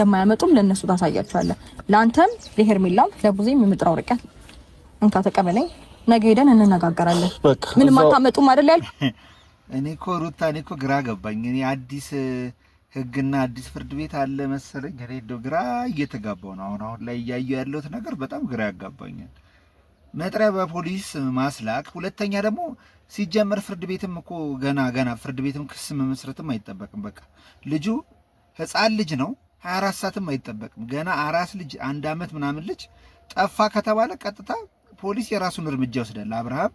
የማያመጡም ለነሱ ታሳያቸዋለህ። ለአንተም ለሄርሜላም ለቡዜም የምጥራው ወረቀት እንካ ተቀበለኝ። ነገ ሄደን እንነጋገራለን። ምንም አታመጡም አይደል ያልኩ። እኔ እኮ ሩታ እኔ እኮ ግራ ገባኝ። እኔ አዲስ ህግና አዲስ ፍርድ ቤት አለ መሰለኝ። እኔ እንደው ግራ እየተጋባው ነው አሁን ላይ እያየሁ ያለሁት ነገር በጣም ግራ ያጋባኛል። መጥሪያ በፖሊስ ማስላክ፣ ሁለተኛ ደግሞ ሲጀመር ፍርድ ቤትም እኮ ገና ፍርድ ቤትም ክስ መመስረትም አይጠበቅም። በቃ ልጁ ህፃን ልጅ ነው፣ 24 ሰዓትም አይጠበቅም። ገና አራስ ልጅ 1 ዓመት ምናምን ልጅ ጠፋ ከተባለ ቀጥታ ፖሊስ የራሱን እርምጃ ይወስዳል። አብርሃም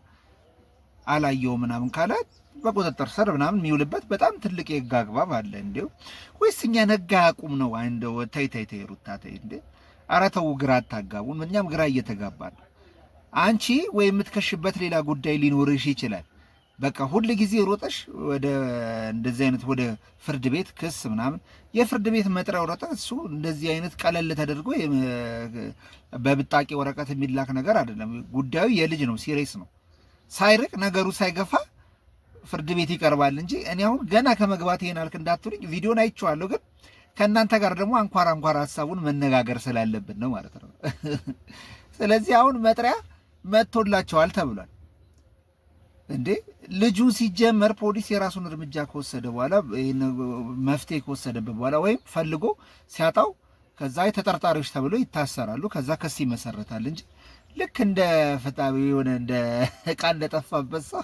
አላየው ምናምን ካላት በቁጥጥር ስር ምናምን የሚውልበት በጣም ትልቅ የህግ አግባብ አለ። እንደው ወይስ እኛ ነጋ ያቁም ነው? እንደው ተይ ሩታ ተይ እንዴ! ኧረ ተው፣ ግራ አታጋቡን። እኛም ግራ እየተጋባን። አንቺ ወይ የምትከሽበት ሌላ ጉዳይ ሊኖርሽ ይችላል። በቃ ሁሉ ጊዜ ሮጠሽ ወደ እንደዚህ አይነት ወደ ፍርድ ቤት ክስ ምናምን የፍርድ ቤት መጥሪያ ወረቀት እሱ እንደዚህ አይነት ቀለል ተደርጎ በብጣቂ ወረቀት የሚላክ ነገር አይደለም። ጉዳዩ የልጅ ነው፣ ሲሪየስ ነው። ሳይርቅ ነገሩ ሳይገፋ ፍርድ ቤት ይቀርባል እንጂ እኔ አሁን ገና ከመግባት ይሄን አልክ እንዳትሉኝ፣ ቪዲዮን አይቼዋለሁ። ግን ከእናንተ ጋር ደግሞ አንኳር ሀሳቡን መነጋገር ስላለብን ነው ማለት ነው። ስለዚህ አሁን መጥሪያ መጥቶላቸዋል ተብሏል። እንዴ ልጁ ሲጀመር ፖሊስ የራሱን እርምጃ ከወሰደ በኋላ መፍትሄ ከወሰደበት በኋላ ወይም ፈልጎ ሲያጣው ከዛ ተጠርጣሪዎች ተብሎ ይታሰራሉ። ከዛ ክስ ይመሰረታል እንጂ ልክ እንደ ፍትሃዊ የሆነ እንደ ዕቃ እንደጠፋበት ሰው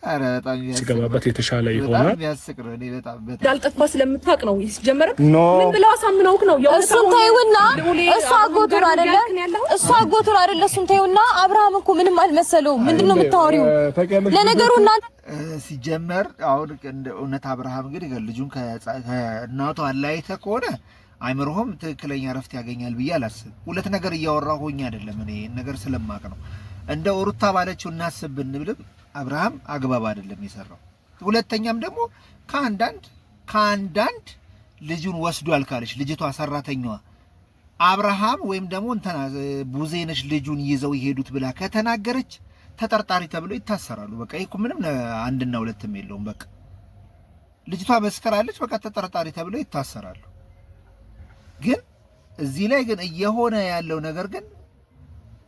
አረ በጣም ሲገባበት የተሻለ ይሆናል። የሚያስቅ ነው። እኔ በጣም እንዳልጠፋ ስለምታውቅ ነው ሲጀመር ምን ብለው አሳምነውክ ነው? እሱን ተይውና እሱ አጎቱን አይደለ እሱን ተይውና አብርሃም እኮ ምንም አልመሰለውም። ምንድነው የምታወሪው? ለነገሩ እናንተ ሲጀመር አሁን እንደ እውነት አብርሃም እንግዲህ ልጁን ከእናቱ አላይተ ከሆነ አይምሮህም ትክክለኛ ረፍት ያገኛል ብዬ አላስብም። ሁለት ነገር እያወራሁ ሆኜ አይደለም፣ እኔ ነገር ስለማቅ ነው። እንደ ሩታ ባለችው እናስብ ብንብልም አብርሃም አግባብ አይደለም የሰራው። ሁለተኛም ደግሞ ከአንዳንድ ልጁን ወስዷል ካለች ልጅቷ ሰራተኛዋ አብርሃም ወይም ደግሞ እንትና ቡዜነሽ ልጁን ይዘው ይሄዱት ብላ ከተናገረች ተጠርጣሪ ተብሎ ይታሰራሉ። በቃ ይሄ ምንም አንድና ሁለትም የለውም። በቃ ልጅቷ መስከራለች፣ በቃ ተጠርጣሪ ተብሎ ይታሰራሉ። ግን እዚህ ላይ ግን እየሆነ ያለው ነገር ግን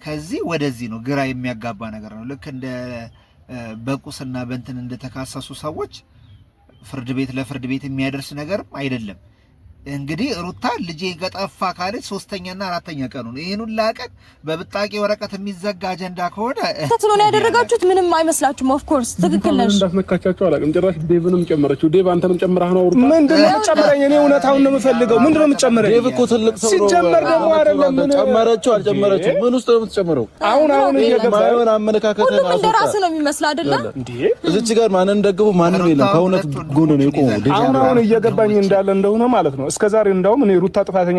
ከዚህ ወደዚህ ነው፣ ግራ የሚያጋባ ነገር ነው። ልክ እንደ በቁስና በእንትን እንደተካሰሱ ሰዎች ፍርድ ቤት ለፍርድ ቤት የሚያደርስ ነገርም አይደለም። እንግዲህ ሩታ ልጄ ገጠፋ ካለች 3ኛና 4ኛ ቀኑ ነው። ይሄን ሁሉ ቀን በብጣቂ ወረቀት የሚዘጋ አጀንዳ ከሆነ ተትሎን ያደረጋችሁት ምንም አይመስላችሁም። ኦፍ ኮርስ ትክክል ነሽ። እንዳስነካቻችሁ አላውቅም። ጭራሽ ዴቭንም ጨመረችው። ዴቭ አንተንም ጨምራህ ነው ሩታ። ምንድነው ጨመረኝ? እኔ እውነታውን ነው የምፈልገው። ምንድነው የምትጨምረኝ? ዴቭ እኮ ትልቅ ሰው ነው። ሲጀመር ደግሞ አይደለም ምን ጨመረችው አልጨመረችው ምን ውስጥ ነው የምትጨምረው? አሁን የማይሆን አመለካከት ነው። እንደራስ ነው የሚመስል አይደለ እንዴ? እዚች ጋር ማንን ደግፎ ማንን የለም። ከእውነት ጎን ነው የቆመው። አሁን እየገባኝ እንዳለ እንደሆነ ማለት ነው። እስከዛሬ እንደውም እኔ ሩታ ጥፋተኛ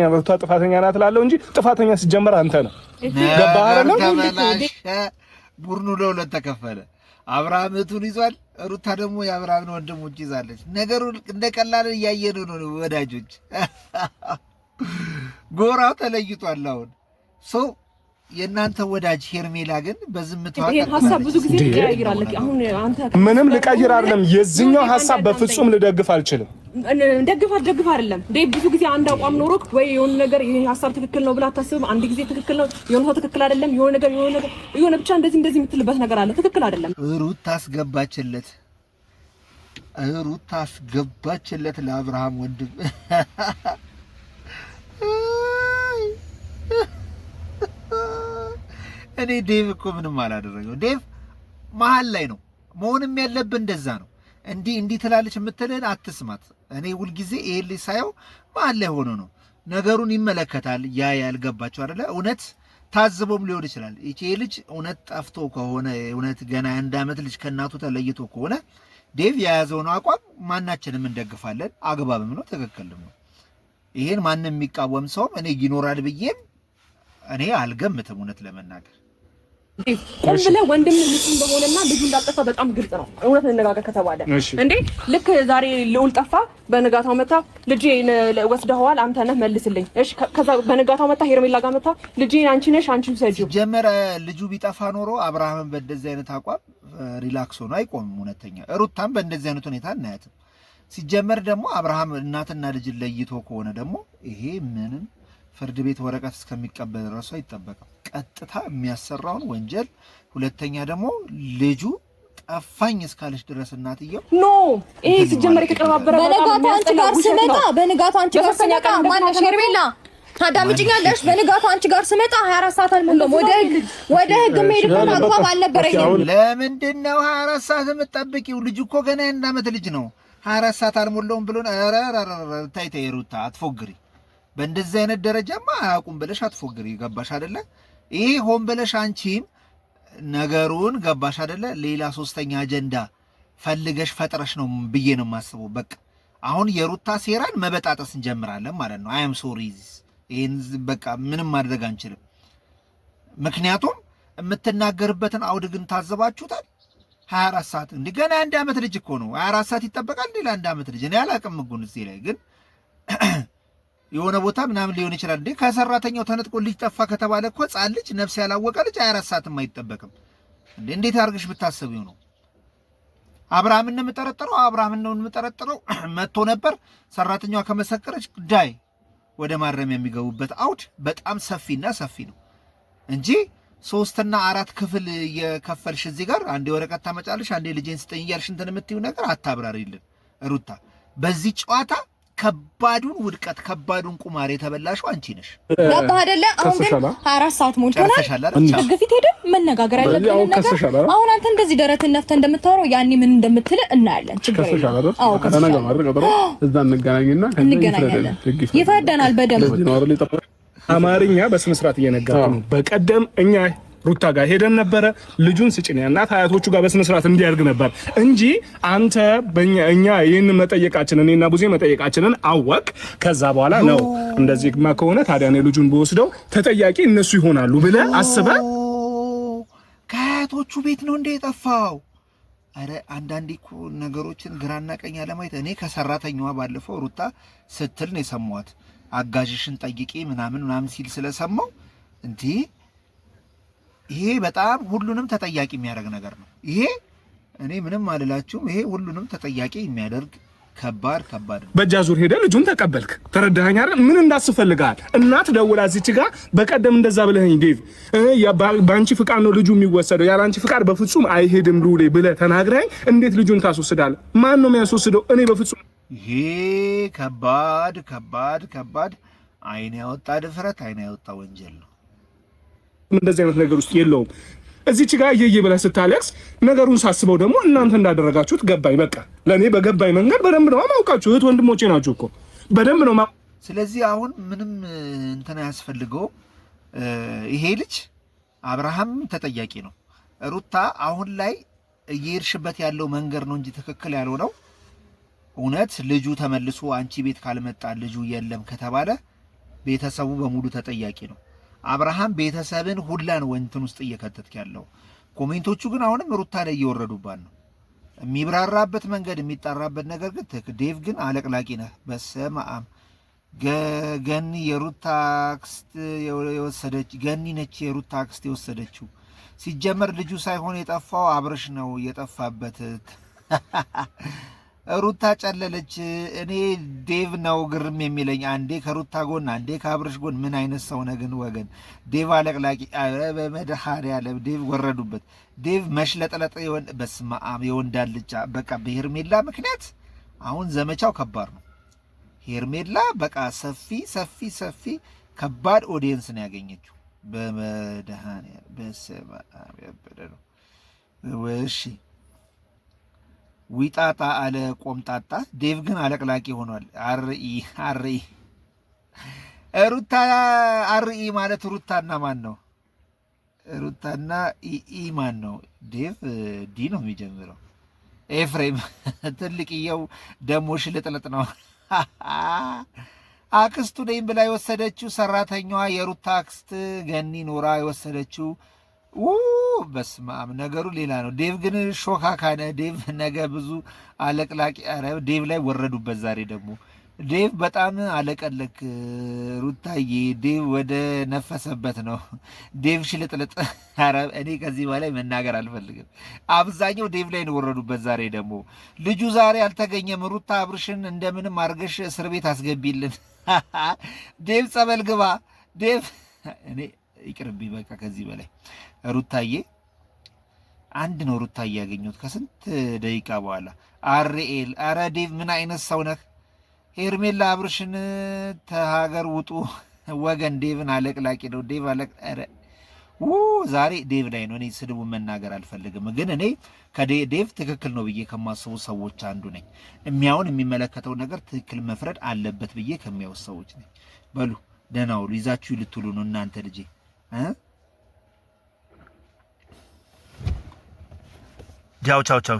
ናት እላለሁ እንጂ ጥፋተኛ ሲጀመር አንተ ነህ። ገባህ አይደል? ቡድኑ ለሁለት ተከፈለ። አብርሃም እህቱን ይዟል፣ ሩታ ደግሞ የአብርሃምን ወንድሞች ይዛለች። ነገሩ እንደቀላል እያየን ነው ወዳጆች። ጎራው ተለይቷል። አሁን ሰው የእናንተ ወዳጅ ሄርሜላ ግን በዝምታዋ ይሄን ሐሳብ ብዙ ጊዜ ይቀያይራል። አሁን አንተ ምንም ልቀይር አይደለም፣ የዚህኛው ሐሳብ በፍጹም ልደግፍ አልችልም። ደግፍ አይደለም እንዴ? ብዙ ጊዜ አንድ አቋም ኖሮክ ወይ የሆነ ነገር ይሄ ሐሳብ ትክክል ነው ብላ አታስብም? አንድ ጊዜ ትክክል ነው፣ የሆነ ሰው ትክክል አይደለም፣ የሆነ ነገር የሆነ ብቻ እንደዚህ የምትልበት ነገር አለ። ትክክል አይደለም። ሩት ታስገባችለት ለአብርሃም ወንድም እኔ ዴቭ እኮ ምንም አላደረገው። ዴቭ መሀል ላይ ነው መሆንም ያለብህ። እንደዛ ነው። እንዲህ ትላለች የምትልህን አትስማት። እኔ ሁልጊዜ ይሄ ልጅ ሳየው መሀል ላይ ሆኖ ነው ነገሩን ይመለከታል። ያልገባቸው አይደለ? እውነት ታዝቦም ሊሆን ይችላል። ይሄ ልጅ እውነት ጠፍቶ ከሆነ እውነት ገና 1 ዓመት ልጅ ከእናቱ ተለይቶ ከሆነ ዴቭ የያዘውን አቋም ማናችንም እንደግፋለን። አግባብም ነው፣ ትክክልም ነው። ይሄን ማንም የሚቃወም ሰውም እኔ ይኖራል ብዬም እኔ አልገምትም እውነት ለመናገር ቆም ብለህ ወንድም ልጅ እንደሆነና ልጁ እንዳልጠፋ በጣም ግልጽ ነው። እውነት እንነጋገር ከተባለ እንዴ ልክ ዛሬ ልዑል ጠፋ፣ በነጋታው መታ ልጄን ወስደኸዋል አንተ ነህ መልስልኝ። እሺ ከዛ በነጋታው መታ ሄርሜላ ጋር መታ ልጄን አንቺ ነሽ አንቺ ሰጂው ጀመረ። ልጁ ቢጠፋ ኖሮ አብርሃምን በእንደዚህ አይነት አቋም ሪላክስ ሆኖ አይቆምም። እውነተኛ ሩታም በእንደዚህ አይነት ሁኔታ እናያትም። ሲጀመር ደግሞ አብርሃም እናትና ልጅ ለይቶ ከሆነ ደግሞ ይሄ ምንም ፍርድ ቤት ወረቀት እስከሚቀበል ራሱ አይጠበቅም። ቀጥታ የሚያሰራውን ወንጀል ሁለተኛ ደግሞ ልጁ ጠፋኝ እስካለች ድረስ እናትየው ኖ ይሄ ሲጀመር የተቀባበረ በንጋቱ አንቺ ጋር ስመጣ ማነሽ ሄርሜላ ታዳምጪኛለሽ? በንጋቱ አንቺ ጋር ስመጣ 24 ሰዓት አልሞላም። ወደ ህግ መሄድበት አግባብ አልነበረኝም። ለምንድን ነው 24 ሰዓት የምትጠብቂው? ልጅ እኮ ገና የአንድ ዓመት ልጅ ነው። 24 ሰዓት አልሞላውም ብሎ ታይ ሩታ አትፎግሪ። በእንደዚህ አይነት ደረጃማ አያውቁም ብለሽ አትፎግሪ። ገባሽ አይደለ? ይሄ ሆን ብለሽ አንቺም ነገሩን ገባሽ አይደለ? ሌላ ሶስተኛ አጀንዳ ፈልገሽ ፈጥረሽ ነው ብዬ ነው የማስበው። በቃ አሁን የሩታ ሴራን መበጣጠስ እንጀምራለን ማለት ነው። አም ሶሪ ይሄን በቃ ምንም ማድረግ አንችልም። ምክንያቱም የምትናገርበትን አውድ ግን ታዘባችሁታል። 24 ሰዓት እንዴ ገና አንድ ዓመት ልጅ እኮ ነው። 24 ሰዓት ይጠበቃል ሌላ አንድ ዓመት ልጅ። እኔ አላውቅም ግን እዚህ ላይ ግን የሆነ ቦታ ምናምን ሊሆን ይችላል። እንዴ ከሰራተኛው ተነጥቆ ልጅ ጠፋ ከተባለ እኮ ሕፃን ልጅ ነፍስ ያላወቀ ልጅ 24 ሰዓትም አይጠበቅም። እንዴት አድርገሽ ብታስቢው ነው? አብርሃምን ነው የምጠረጥረው። አብርሃምን ነው የምጠረጥረው። መጥቶ ነበር ሰራተኛዋ ከመሰከረች ዳይ ወደ ማረም የሚገቡበት አውድ በጣም ሰፊና ሰፊ ነው እንጂ 3 እና 4 ክፍል የከፈልሽ እዚህ ጋር አንዴ ወረቀት ታመጫለሽ፣ አንዴ ልጄን ስጠኝ እያልሽ እንትን የምትይው ነገር አታብራሪልን ሩታ። በዚህ ጨዋታ ከባዱን ውድቀት ከባዱን ቁማር የተበላሽው አንቺ ነሽ። ገባህ አይደለ? አሁን ግን 24 ሰዓት ሞልቶናል። ህግ ፊት ሄደን መነጋገር ያለብን ነገር አሁን አንተ እንደዚህ ደረትን ነፍተህ እንደምታወራው ያኔ ምን እንደምትል እናያለን። ችግር የለም። አዎ እዛ እንገናኛለን። ይፈርደናል በደንብ አማርኛ በስነ ስርዓት እየነገርኩ ነው። በቀደም እኛ ሩታ ጋር ሄደን ነበረ። ልጁን ስጭኝ እናት አያቶቹ ጋር በስነ ስርዓት እንዲያርግ ነበር እንጂ አንተ እኛ ይሄን መጠየቃችንን እኔና ቡዜ መጠየቃችንን አወቅ። ከዛ በኋላ ነው እንደዚህማ ከሆነ ታዲያ ነው ልጁን በወስደው ተጠያቂ እነሱ ይሆናሉ ብለህ አስበህ ከአያቶቹ ቤት ነው እንደ የጠፋው። አረ አንዳንዴ እኮ ነገሮችን ግራና ቀኝ ለማየት እኔ ከሰራተኛዋ ባለፈው ሩታ ስትል ነው የሰማኋት። አጋዥሽን ጠይቂ ምናምን ሲል ስለሰማው እንዴ ይሄ በጣም ሁሉንም ተጠያቂ የሚያደርግ ነገር ነው። ይሄ እኔ ምንም አልላችሁም። ይሄ ሁሉንም ተጠያቂ የሚያደርግ ከባድ ነው። በእጃዙር ሄደ ልጁን ተቀበልክ። ተረዳኸኝ አይደል? ምን እንዳስፈልጋል? እናት ደውላ እዚች ጋር በቀደም እንደዛ ብለኸኝ ዴቭ በአንቺ ፍቃድ ነው ልጁ የሚወሰደው፣ ያለ አንቺ ፍቃድ በፍጹም አይሄድም ሉሌ ብለህ ተናግረኸኝ እንዴት ልጁን ታስወስዳለህ? ማን ነው የሚያስወስደው? እኔ በፍጹም ይሄ ከባድ አይን ያወጣ ድፍረት፣ አይን ያወጣ ወንጀል ነው። እንደዚህ አይነት ነገር ውስጥ የለውም። እዚች ጋር ብለህ ስታለቅስ ነገሩን ሳስበው ደግሞ እናንተ እንዳደረጋችሁት ገባኝ። በቃ ለእኔ በገባኝ መንገድ በደንብ ነው ማውቃችሁ። እህት ወንድሞቼ ናችሁ እኮ በደንብ ነው። ስለዚህ አሁን ምንም እንትን አያስፈልገውም። ይሄ ልጅ አብርሃም ተጠያቂ ነው። ሩታ አሁን ላይ እየሄድሽበት ያለው መንገድ ነው እንጂ ትክክል ያልሆነው እውነት ልጁ ተመልሶ አንቺ ቤት ካልመጣ ልጁ የለም ከተባለ ቤተሰቡ በሙሉ ተጠያቂ ነው። አብርሃም ቤተሰብን ሁላን ወንትን ውስጥ እየከተትክ ያለው። ኮሜንቶቹ ግን አሁንም ሩታ ላይ እየወረዱባት ነው። የሚብራራበት መንገድ የሚጣራበት ነገር ግን ዴቭ ግን አለቅላቂ ነህ። በስመ አብ ገኒ የሩታ አክስት የወሰደች ገኒ ነች የሩታ አክስት የወሰደችው። ሲጀመር ልጁ ሳይሆን የጠፋው አብርሽ ነው የጠፋበት። ሩታ ጨለለች። እኔ ዴቭ ነው ግርም የሚለኝ አንዴ ከሩታ ጎን አንዴ ከአብርሽ ጎን። ምን አይነት ሰው ነህ ግን ወገን? ዴቭ አለቅላቂ። አረ በመድኃኒዓለም ዴቭ ወረዱበት። ዴቭ መሽለጥለጥ በስመ አብ የወንድ አልጫ። በቃ በሄርሜላ ምክንያት አሁን ዘመቻው ከባድ ነው። ሄርሜላ በቃ ሰፊ ከባድ ኦዲየንስ ነው ያገኘችው። በመድኃኒዓለም በስመ አብ ያበደ ነው። እሺ ዊጣጣ አለ ቆምጣጣ። ዴቭ ግን አለቅላቂ ሆኗል። አርኢ ሩታ አርኢ ማለት ሩታና ማን ነው? ሩታና ኢ ማን ነው? ዴቭ ዲ ነው የሚጀምረው። ኤፍሬም ትልቅየው ደሞ ሽልጥልጥ ነው። አክስቱ ነኝ ብላ የወሰደችው ሰራተኛዋ የሩታ አክስት ገኒ ኖራ የወሰደችው በስመ አብ ነገሩ ሌላ ነው። ዴቭ ግን ሾካካ ነህ። ዴቭ ነገ ብዙ አለቅላቂ። ኧረ ዴቭ ላይ ወረዱበት ዛሬ ደግሞ ዴቭ በጣም አለቀለክ ሩታዬ። ዴቭ ወደ ነፈሰበት ነው። ዴቭ ሽልጥልጥ። ኧረ እኔ ከዚህ በላይ መናገር አልፈልግም። አብዛኛው ዴቭ ላይ ነው ወረዱበት። ዛሬ ደግሞ ልጁ ዛሬ አልተገኘም። ሩታ አብርሽን እንደምንም አርገሽ እስር ቤት አስገቢልን። ዴቭ ጸበል ግባ። ዴቭ እኔ ይቅርብኝ በቃ ከዚህ በላይ ሩታዬ። አንድ ነው ሩታዬ ያገኙት ከስንት ደቂቃ በኋላ አርኤል። ኧረ ዴቭ ምን አይነት ሰው ነህ? ሄርሜላ አብርሽን ተሀገር ውጡ ወገን። ዴቭን አለቅላቂ ነው ዴቭ አለቅ። ኧረ ዛሬ ዴቭ ላይ ነው። እኔ ስድቡን መናገር አልፈልግም፣ ግን እኔ ከዴቭ ትክክል ነው ብዬ ከማስቡ ሰዎች አንዱ ነኝ። የሚመለከተው ነገር ትክክል መፍረድ አለበት ብዬ ከሚያው ሰዎች ነኝ። በሉ ደህና ሁሉ። ይዛችሁ ልትሉ ነው እናንተ ልጄ ቻው ቻው ቻው።